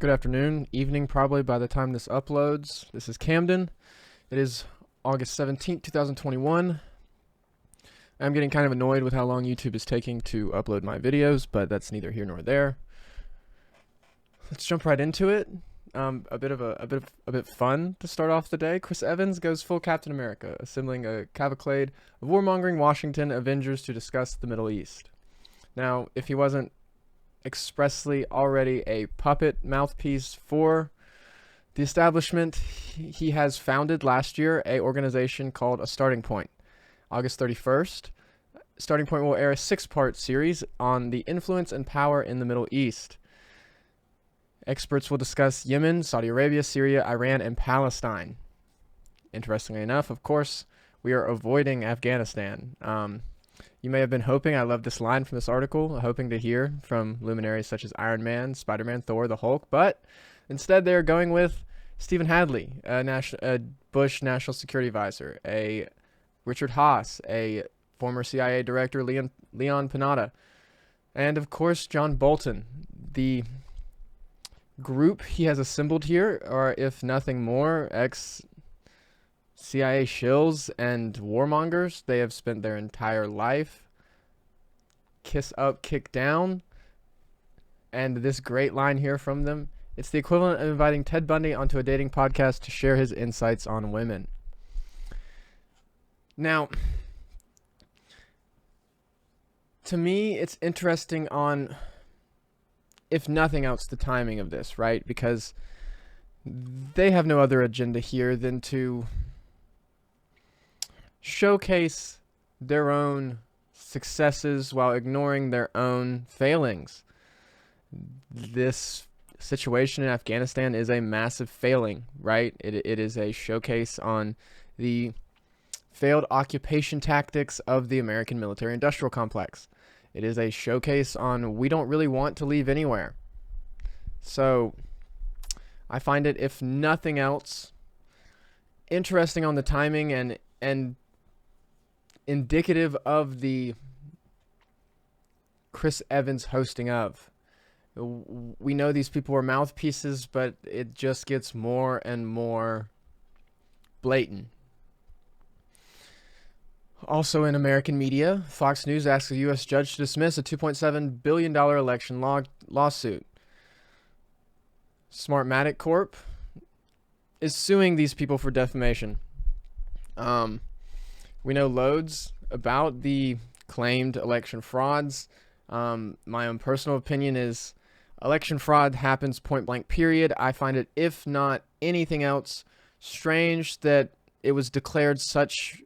Good afternoon, evening probably by the time this uploads. This is Camden. It is August 17th, 2021. I'm getting kind of annoyed with how long YouTube is taking to upload my videos, but that's neither here nor there. Let's jump right into it. A bit fun to start off the day. Chris Evans goes full Captain America, assembling a cavalcade of warmongering Washington Avengers to discuss the Middle East. Now, if he wasn't expressly already a puppet mouthpiece for the establishment, he has founded last year a organization called A Starting Point. August 31st, Starting Point will air a 6-part series on the influence and power in the Middle East. Experts will discuss Yemen, Saudi Arabia, Syria, Iran, and Palestine. Interestingly enough, of course, we are avoiding Afghanistan. You may have been hoping, I love this line from this article, hoping to hear from luminaries such as Iron Man, Spider-Man, Thor, the Hulk, but instead they're going with Stephen Hadley, a Bush National Security Advisor, a Richard Haas, a former CIA Director, Leon Panetta, and of course John Bolton. The group he has assembled here are, if nothing more, CIA shills and warmongers. They have spent their entire life kiss up, kick down. And this great line here from them: it's the equivalent of inviting Ted Bundy onto a dating podcast to share his insights on women. Now, to me, it's interesting on, if nothing else, the timing of this, right? Because they have no other agenda here than to showcase their own successes while ignoring their own failings. This situation in Afghanistan is a massive failing, right? It is a showcase on the failed occupation tactics of the American military-industrial complex. It is a showcase on we don't really want to leave anywhere. So I find it, if nothing else, interesting on the timing and indicative of the Chris Evans hosting of. We know these people are mouthpieces, but it just gets more and more blatant. Also in American media, Fox News asks a U.S. judge to dismiss a $2.7 billion election lawsuit. Smartmatic Corp is suing these people for defamation. We know loads about the claimed election frauds. My own personal opinion is election fraud happens point blank, period. I find it, if not anything else, strange that it was declared such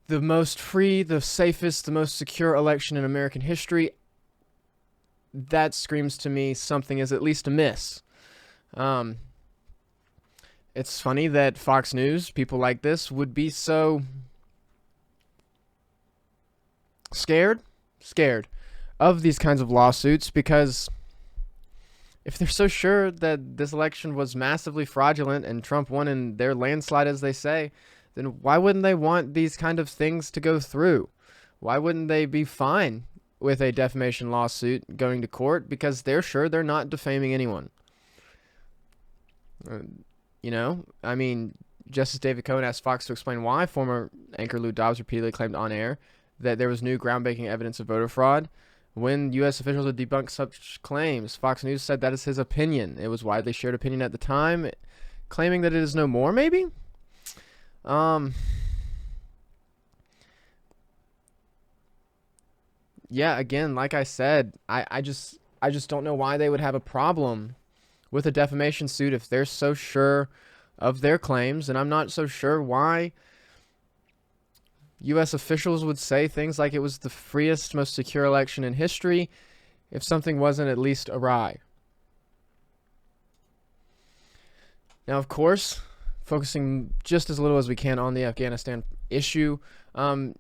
the most free, the safest, the most secure election in American history. That screams to me something is at least amiss. It's funny that Fox News, people like this, would be so scared of these kinds of lawsuits, because if they're so sure that this election was massively fraudulent and Trump won in their landslide, as they say, then why wouldn't they want these kind of things to go through? Why wouldn't they be fine with a defamation lawsuit going to court? Because they're sure they're not defaming anyone. I mean, Justice David Cohen asked Fox to explain why former anchor Lou Dobbs repeatedly claimed on air that there was new groundbreaking evidence of voter fraud. When U.S. officials would debunk such claims, Fox News said that is his opinion. It was widely shared opinion at the time, claiming that it is no more, maybe? Yeah, again, like I said, I just don't know why they would have a problem with a defamation suit if they're so sure of their claims, and I'm not so sure why U.S. officials would say things like it was the freest, most secure election in history if something wasn't at least awry. Now, of course, focusing just as little as we can on the Afghanistan issue, I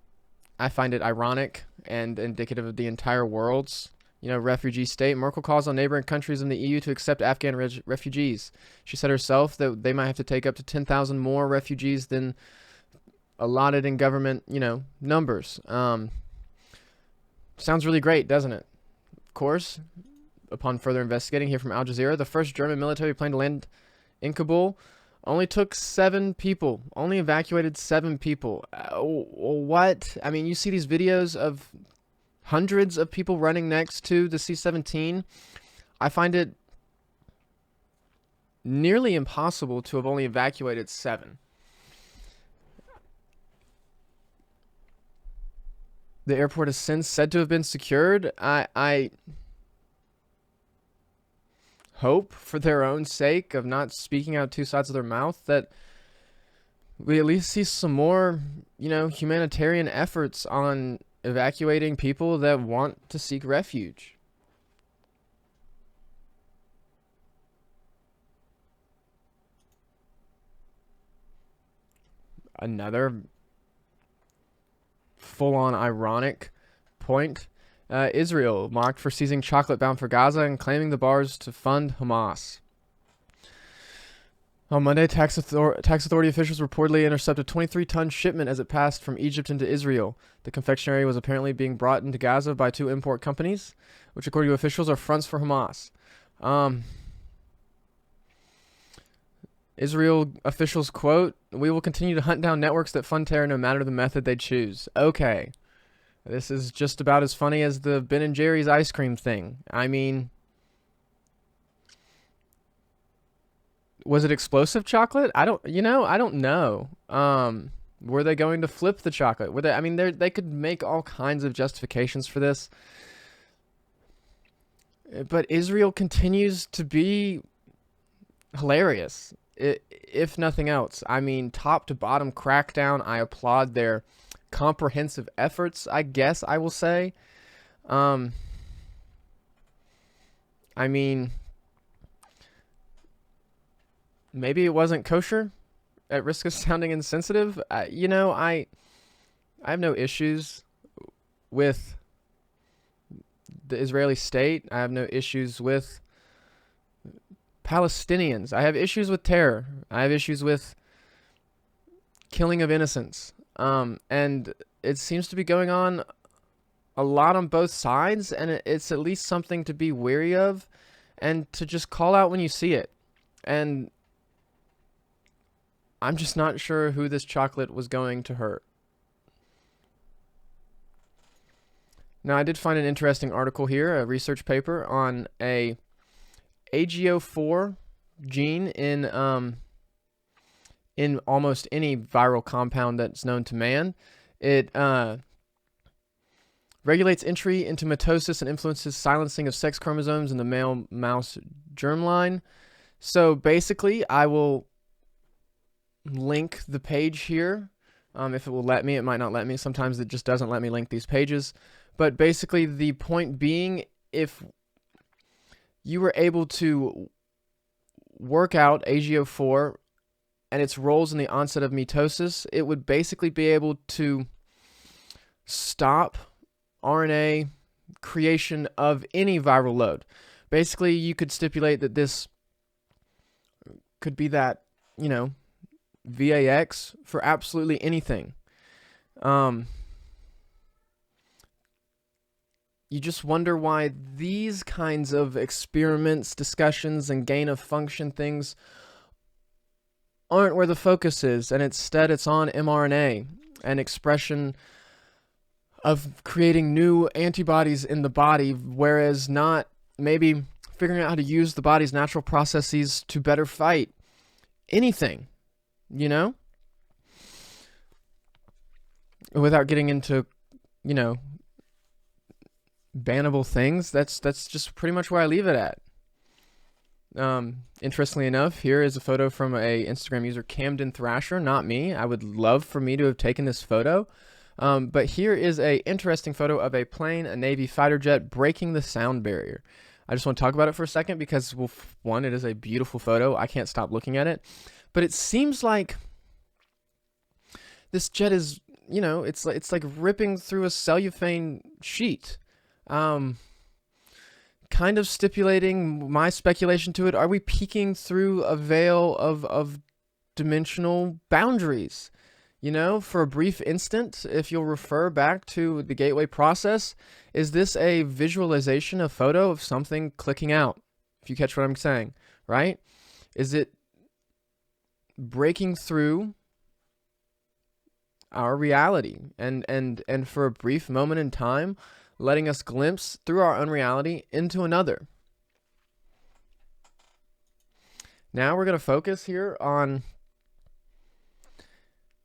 find it ironic and indicative of the entire world's refugee state. Merkel calls on neighboring countries in the EU to accept Afghan refugees. She said herself that they might have to take up to 10,000 more refugees than allotted in government, numbers. Sounds really great, doesn't it? Of course, upon further investigating here from Al Jazeera, the first German military plane to land in Kabul only took 7 people, only evacuated 7 people. What? I mean, you see these videos of hundreds of people running next to the C-17. I find it nearly impossible to have only evacuated 7. The airport is since said to have been secured. I hope, for their own sake of not speaking out 2 sides of their mouth, that we at least see some more, humanitarian efforts on evacuating people that want to seek refuge. Another full-on ironic point. Israel mocked for seizing chocolate bound for Gaza and claiming the bars to fund Hamas. On Monday, tax authority officials reportedly intercepted a 23-ton shipment as it passed from Egypt into Israel. The confectionery was apparently being brought into Gaza by 2 import companies, which according to officials are fronts for Hamas. Israel officials quote, "We will continue to hunt down networks that fund terror no matter the method they choose." Okay. This is just about as funny as the Ben & Jerry's ice cream thing. I mean, was it explosive chocolate? I don't know. Were they going to flip the chocolate? They could make all kinds of justifications for this. But Israel continues to be hilarious, if nothing else. I mean, top to bottom crackdown. I applaud their comprehensive efforts, I guess I will say. I mean, maybe it wasn't kosher, at risk of sounding insensitive. I have no issues with the Israeli state. I have no issues with Palestinians. I have issues with terror. I have issues with killing of innocents. And it seems to be going on a lot on both sides, and it's at least something to be wary of and to just call out when you see it. And I'm just not sure who this chocolate was going to hurt. Now, I did find an interesting article here, a research paper on a Ago4 gene in almost any viral compound that's known to man. It regulates entry into mitosis and influences silencing of sex chromosomes in the male mouse germline. So basically, I will link the page here. If it will let me. It might not let me. Sometimes it just doesn't let me link these pages. But basically, the point being, if you were able to work out Ago4 and its roles in the onset of mitosis, it would basically be able to stop RNA creation of any viral load. Basically, you could stipulate that this could be that, VAX for absolutely anything. You just wonder why these kinds of experiments, discussions, and gain of function things aren't where the focus is, and instead it's on mRNA and expression of creating new antibodies in the body, whereas not maybe figuring out how to use the body's natural processes to better fight anything, without getting into, bannable things. That's just pretty much where I leave it at. Interestingly enough, here is a photo from a Instagram user, Camden Thrasher, not me. I would love for me to have taken this photo. But here is a interesting photo of a plane, a Navy fighter jet, breaking the sound barrier. I just want to talk about it for a second because, well, one, it is a beautiful photo. I can't stop looking at it. But it seems like this jet is, it's like ripping through a cellophane sheet. Kind of stipulating my speculation to it. Are we peeking through a veil of dimensional boundaries? You know, for a brief instant, if you'll refer back to the gateway process, is this a visualization, a photo of something clicking out? If you catch what I'm saying, right? Is it breaking through our reality and for a brief moment in time, letting us glimpse through our unreality into another? Now we're going to focus here on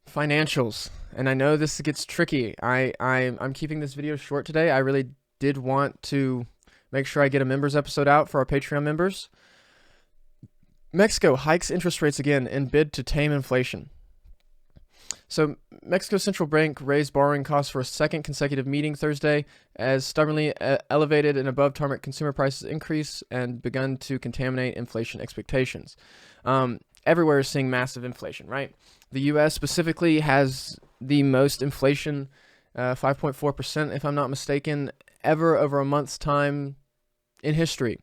financials, and I know this gets tricky. I'm keeping this video short today. I really did want to make sure I get a members episode out for our Patreon members. Mexico hikes interest rates again in bid to tame inflation. So Mexico's central bank raised borrowing costs for a second consecutive meeting Thursday as stubbornly elevated and above target consumer prices increase and begun to contaminate inflation expectations. Everywhere is seeing massive inflation, right? The U.S. specifically has the most inflation, 5.4%, if I'm not mistaken, ever over a month's time in history.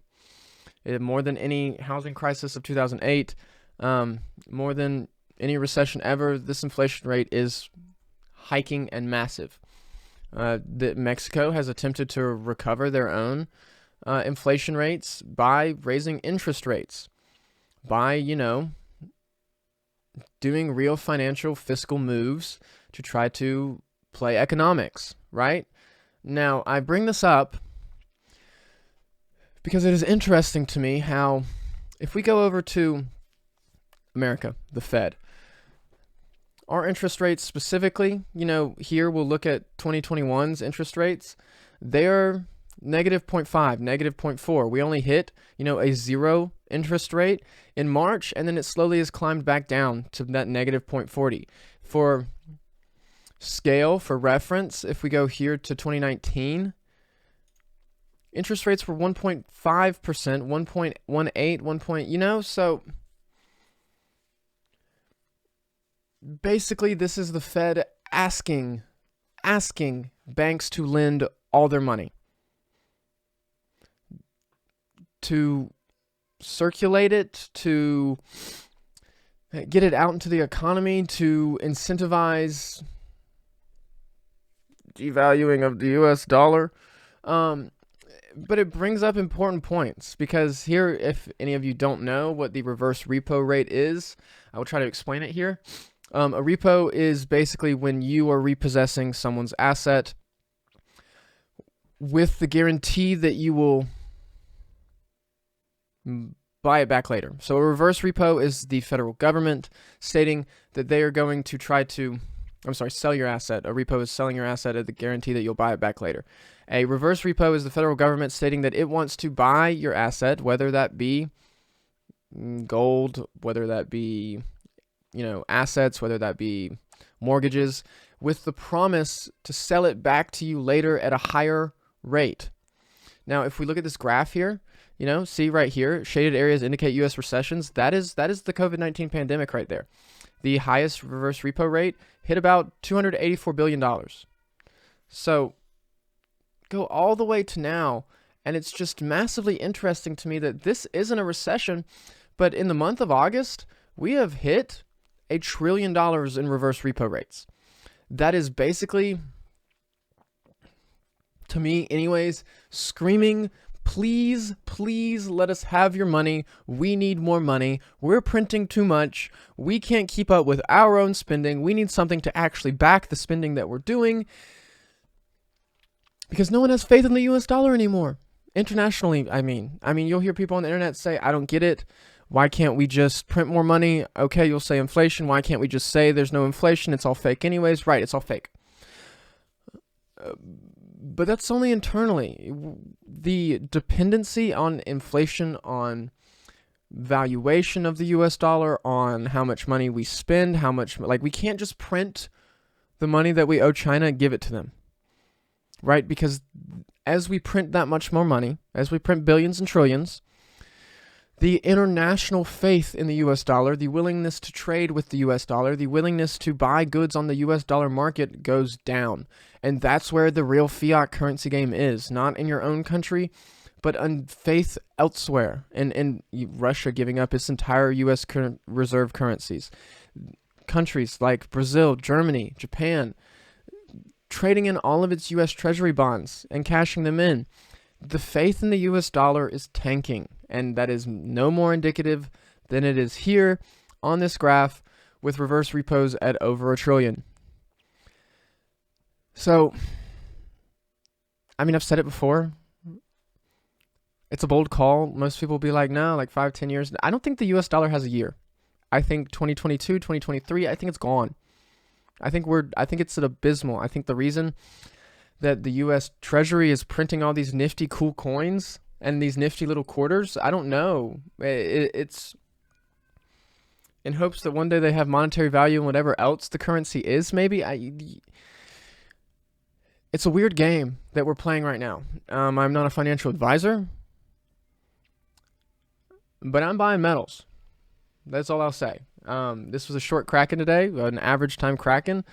More than any housing crisis of 2008, more than any recession ever, this inflation rate is hiking and massive. Mexico has attempted to recover their own inflation rates by raising interest rates, by, doing real financial fiscal moves to try to play economics, right? Now, I bring this up because it is interesting to me how, if we go over to America, the Fed, our interest rates specifically, here we'll look at 2021's interest rates. They're negative 0.5, negative 0.4. We only hit, a zero interest rate in March, and then it slowly has climbed back down to that negative 0.40. For scale, for reference, if we go here to 2019, interest rates were 1.5%, 1.18, so basically this is the Fed asking banks to lend all their money, to circulate it, to get it out into the economy, to incentivize devaluing of the US dollar. But it brings up important points, because here, if any of you don't know what the reverse repo rate is, I will try to explain it here. A repo is basically when you are repossessing someone's asset with the guarantee that you will buy it back later. So a reverse repo is the federal government stating that they are going to try to, sell your asset. A repo is selling your asset at the guarantee that you'll buy it back later. A reverse repo is the federal government stating that it wants to buy your asset, whether that be gold, whether that be, assets, whether that be mortgages, with the promise to sell it back to you later at a higher rate. Now, if we look at this graph here, see right here, shaded areas indicate U.S. recessions. That is the COVID-19 pandemic right there. The highest reverse repo rate hit about $284 billion. So go all the way to now, and it's just massively interesting to me that this isn't a recession, but in the month of August, we have hit $1 trillion in reverse repo rates. That is basically, to me anyways, screaming, please, please let us have your money. We need more money. We're printing too much. We can't keep up with our own spending. We need something to actually back the spending that we're doing, because no one has faith in the US dollar anymore. Internationally, I mean, you'll hear people on the internet say, I don't get it. Why can't we just print more money? Okay, you'll say inflation. Why can't we just say there's no inflation? It's all fake anyways. Right, it's all fake. But that's only internally. The dependency on inflation, on valuation of the US dollar, on how much money we spend, we can't just print the money that we owe China and give it to them. Right? Because as we print that much more money, as we print billions and trillions, the international faith in the US dollar, the willingness to trade with the US dollar, the willingness to buy goods on the US dollar market goes down. And that's where the real fiat currency game is. Not in your own country, but on faith elsewhere. And Russia giving up its entire US reserve currencies. countries like Brazil, Germany, Japan, trading in all of its U.S. Treasury bonds and cashing them in. The faith in the U.S. dollar is tanking, and that is no more indicative than it is here on this graph with reverse repos at over $1 trillion. So, I mean, I've said it before. It's a bold call. Most people will be like, no, like 5-10 years. I don't think the U.S. dollar has a year. I think 2022, 2023, I think it's gone. I think it's an abysmal. I think the reason that the U.S. Treasury is printing all these nifty, cool coins and these nifty little quarters, I don't know. It's in hopes that one day they have monetary value and whatever else the currency is, maybe. It's a weird game that we're playing right now. I'm not a financial advisor, but I'm buying metals. That's all I'll say. This was a short Kraken today, an average time Kraken.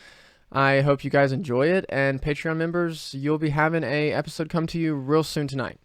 I hope you guys enjoy it, and Patreon members, you'll be having a episode come to you real soon tonight.